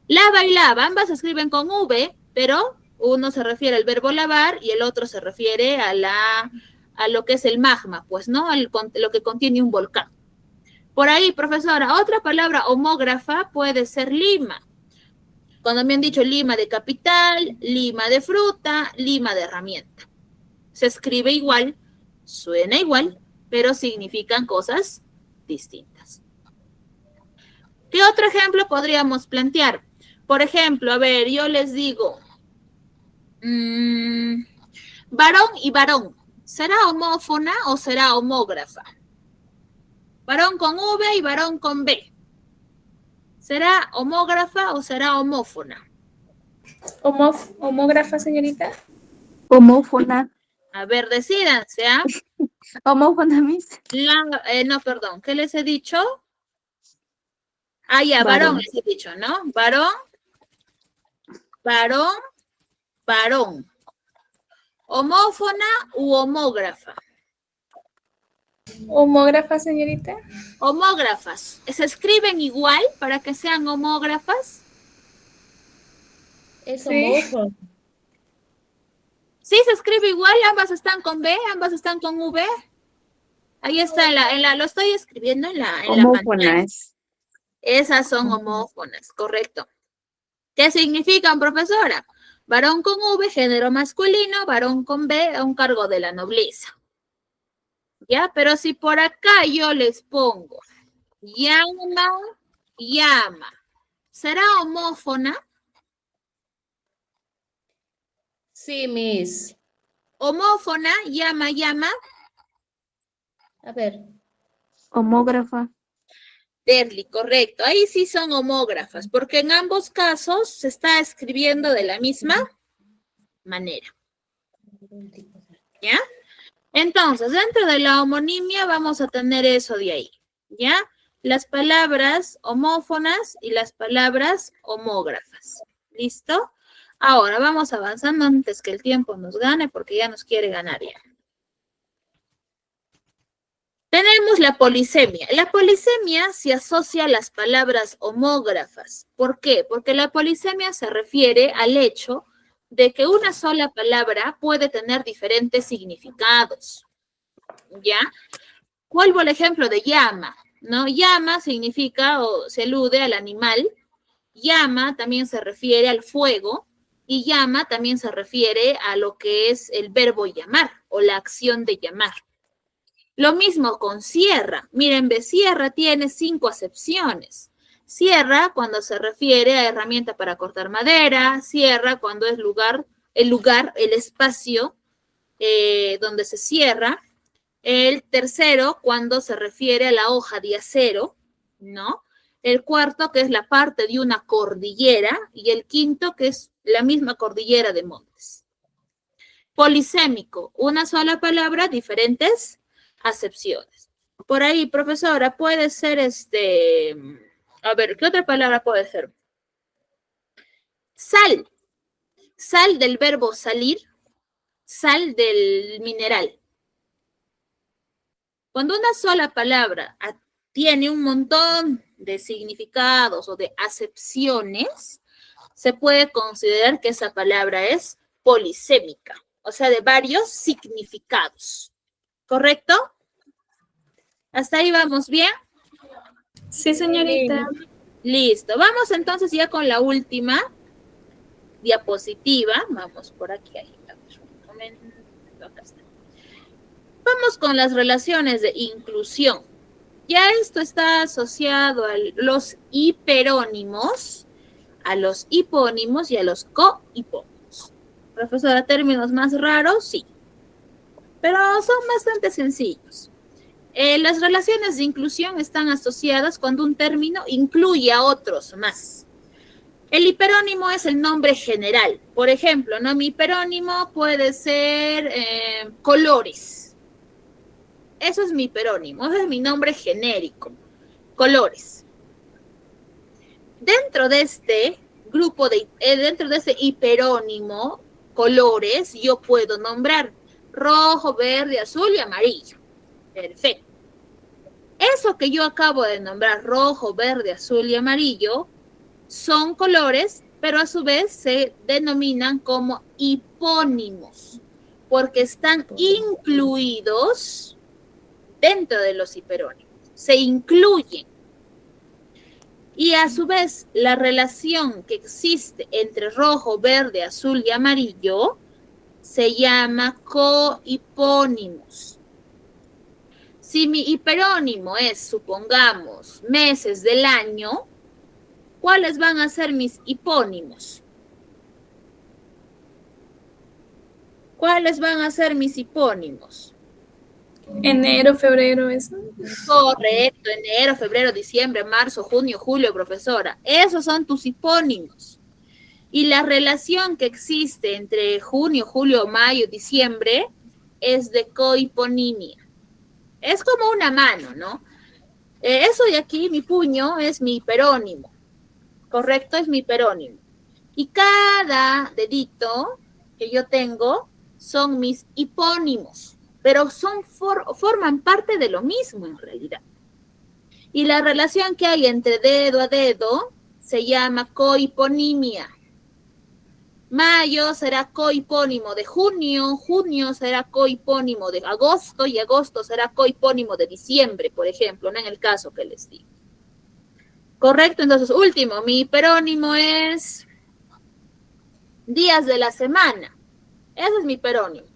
Lava y lava, ambas se escriben con V, pero uno se refiere al verbo lavar y el otro se refiere a lo que es el magma, pues, ¿no? Lo que contiene un volcán. Por ahí, profesora, otra palabra homógrafa puede ser lima. Cuando me han dicho lima de capital, lima de fruta, lima de herramienta. Se escribe igual, suena igual, pero significan cosas distintas. ¿Qué otro ejemplo podríamos plantear? Por ejemplo, a ver, yo les digo, varón y varón, ¿será homófona o será homógrafa? Varón con V y varón con B. ¿Será homógrafa o será homófona? Homógrafa, señorita. Homófona. A ver, decídanse, ¿ah? Homófona, Miss. No, perdón, ¿qué les he dicho? Ah, ya, varón Varón. les he dicho, ¿no? Varón, varón, varón. ¿Homófona u homógrafa? Homógrafa, señorita. Homógrafas. ¿Se escriben igual para que sean homógrafas? Es Sí. homófono. Sí, se escribe igual, ambas están con B, ambas están con V. Ahí está, lo estoy escribiendo en la pantalla. Homófonas. Esas son homófonas, correcto. ¿Qué significan, profesora? Varón con V, género masculino, varón con B, a un cargo de la nobleza. ¿Ya? Pero si por acá yo les pongo llama, llama, ¿será homófona? Sí, Miss. Homófona, llama, llama. A ver. Homógrafa. Derli, correcto. Ahí sí son homógrafas, porque en ambos casos se está escribiendo de la misma manera. ¿Ya? Entonces, dentro de la homonimia vamos a tener eso de ahí. ¿Ya? las palabras homófonas y las palabras homógrafas. ¿Listo? Ahora vamos avanzando antes que el tiempo nos gane porque ya nos quiere ganar ya. Tenemos la polisemia. La polisemia se asocia a las palabras homógrafas. ¿Por qué? Porque la polisemia se refiere al hecho de que una sola palabra puede tener diferentes significados. ¿Ya? Vuelvo al ejemplo de llama, ¿no? Llama significa o se alude al animal. Llama también se refiere al fuego. Y llama también se refiere a lo que es el verbo llamar o la acción de llamar. Lo mismo con sierra. Miren, sierra tiene 5 acepciones. Sierra cuando se refiere a herramienta para cortar madera. Sierra cuando es el espacio donde se cierra. El tercero cuando se refiere a la hoja de acero, ¿no? El cuarto que es la parte de una cordillera. Y el quinto que es la misma cordillera de montes. Polisémico, una sola palabra, diferentes acepciones. Por ahí, profesora, puede ser a ver, ¿qué otra palabra puede ser? Sal. Sal del verbo salir, sal del mineral. Cuando una sola palabra tiene un montón de significados o de acepciones, se puede considerar que esa palabra es polisémica, o sea, de varios significados. ¿Correcto? ¿Hasta ahí vamos bien? Sí, señorita. Listo. Vamos entonces ya con la última diapositiva. Vamos por aquí. Ahí. Un momento. Acá está. Vamos con las relaciones de inclusión. Ya esto está asociado a los hiperónimos, a los hipónimos y a los cohipónimos. Profesora, términos más raros, sí. Pero son bastante sencillos. Las relaciones de inclusión están asociadas cuando un término incluye a otros más. El hiperónimo es el nombre general. Por ejemplo, ¿no? Mi hiperónimo puede ser colores. Eso es mi hiperónimo, ese es mi nombre genérico. Colores. Dentro de este grupo, dentro de este hiperónimo, colores, yo puedo nombrar rojo, verde, azul y amarillo. Perfecto. Eso que yo acabo de nombrar, rojo, verde, azul y amarillo, son colores, pero a su vez se denominan como hipónimos, porque están incluidos dentro de los hiperónimos. Se incluyen. Y a su vez, la relación que existe entre rojo, verde, azul y amarillo se llama cohipónimos. Si mi hiperónimo es, supongamos, meses del año, ¿cuáles van a ser mis hipónimos? ¿Cuáles van a ser mis hipónimos? Enero, febrero, eso. Correcto, enero, febrero, diciembre, marzo, junio, julio, profesora. Esos son tus hipónimos. Y la relación que existe entre junio, julio, mayo, diciembre es de cohiponimia. Es como una mano, ¿no? Eso de aquí, mi puño, es mi hiperónimo. Correcto, es mi hiperónimo. Y cada dedito que yo tengo son mis hipónimos, pero forman parte de lo mismo en realidad. Y la relación que hay entre dedo a dedo se llama cohiponimia. Mayo será cohipónimo de junio, junio será cohipónimo de agosto y agosto será cohipónimo de diciembre, por ejemplo, ¿no? En el caso que les digo. Correcto, entonces, último, mi hiperónimo es días de la semana. Ese es mi hiperónimo.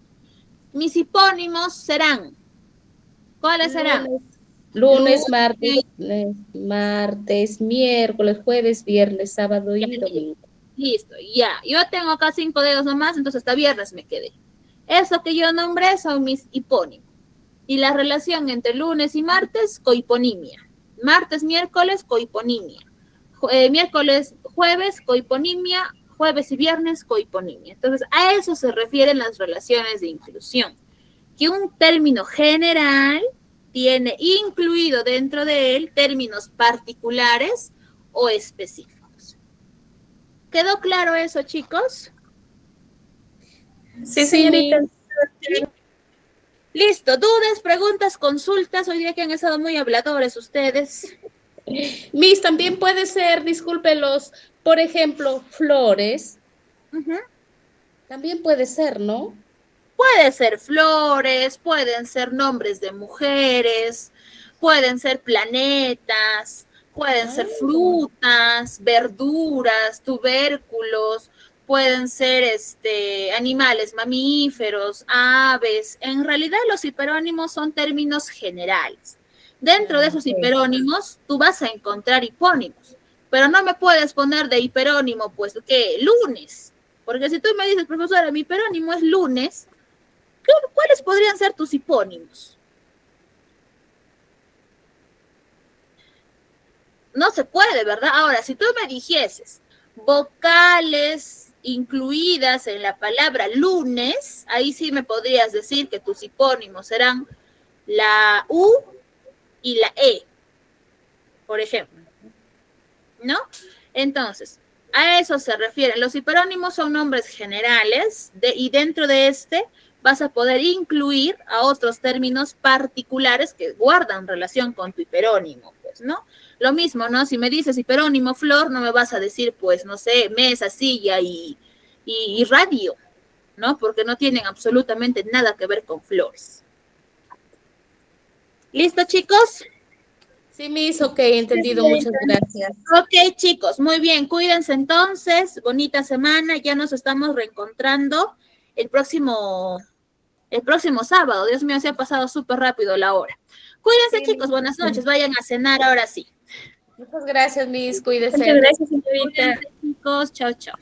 Mis hipónimos serán, ¿cuáles serán? Lunes, martes, miércoles, jueves, viernes, sábado y domingo. Listo, ya. Yo tengo acá 5 dedos nomás, entonces hasta viernes me quedé. Eso que yo nombré son mis hipónimos. Y la relación entre lunes y martes, cohiponimia. Martes, miércoles, cohiponimia. Miércoles, jueves, cohiponimia. Jueves y viernes, cohiponimia. Entonces, a eso se refieren las relaciones de inclusión. Que un término general tiene incluido dentro de él términos particulares o específicos. ¿Quedó claro eso, chicos? Sí, señorita. ¿Sí? Listo. ¿Dudas, preguntas, consultas? Hoy día que han estado muy habladores ustedes. Miss, también puede ser, discúlpelos, por ejemplo, flores. Ujú. También puede ser, ¿no? Pueden ser flores, pueden ser nombres de mujeres, pueden ser planetas, pueden ser frutas, verduras, tubérculos, pueden ser animales mamíferos, aves. En realidad los hiperónimos son términos generales. Dentro de esos hiperónimos tú vas a encontrar hipónimos, pero no me puedes poner de hiperónimo, pues, ¿qué? Lunes. Porque si tú me dices, profesora, mi hiperónimo es lunes, ¿cuáles podrían ser tus hipónimos? No se puede, ¿verdad? Ahora, si tú me dijeses vocales incluidas en la palabra lunes, ahí sí me podrías decir que tus hipónimos serán la U y la E, por ejemplo, ¿no? Entonces, a eso se refieren. Los hiperónimos son nombres generales y dentro de vas a poder incluir a otros términos particulares que guardan relación con tu hiperónimo, pues, ¿no? Lo mismo, ¿no? Si me dices hiperónimo flor, no me vas a decir, pues, no sé, mesa, silla y radio, ¿no? Porque no tienen absolutamente nada que ver con flores. ¿Listo, chicos? Sí, Miss, ok, entendido, muchas gracias. Ok, chicos, muy bien, cuídense entonces, bonita semana, ya nos estamos reencontrando el próximo sábado. Dios mío, se ha pasado súper rápido la hora. Cuídense, sí, chicos, buenas noches, vayan a cenar ahora sí. Muchas gracias, Miss, cuídese. Muchas gracias, señorita. Cuídense, chicos, chao, chao.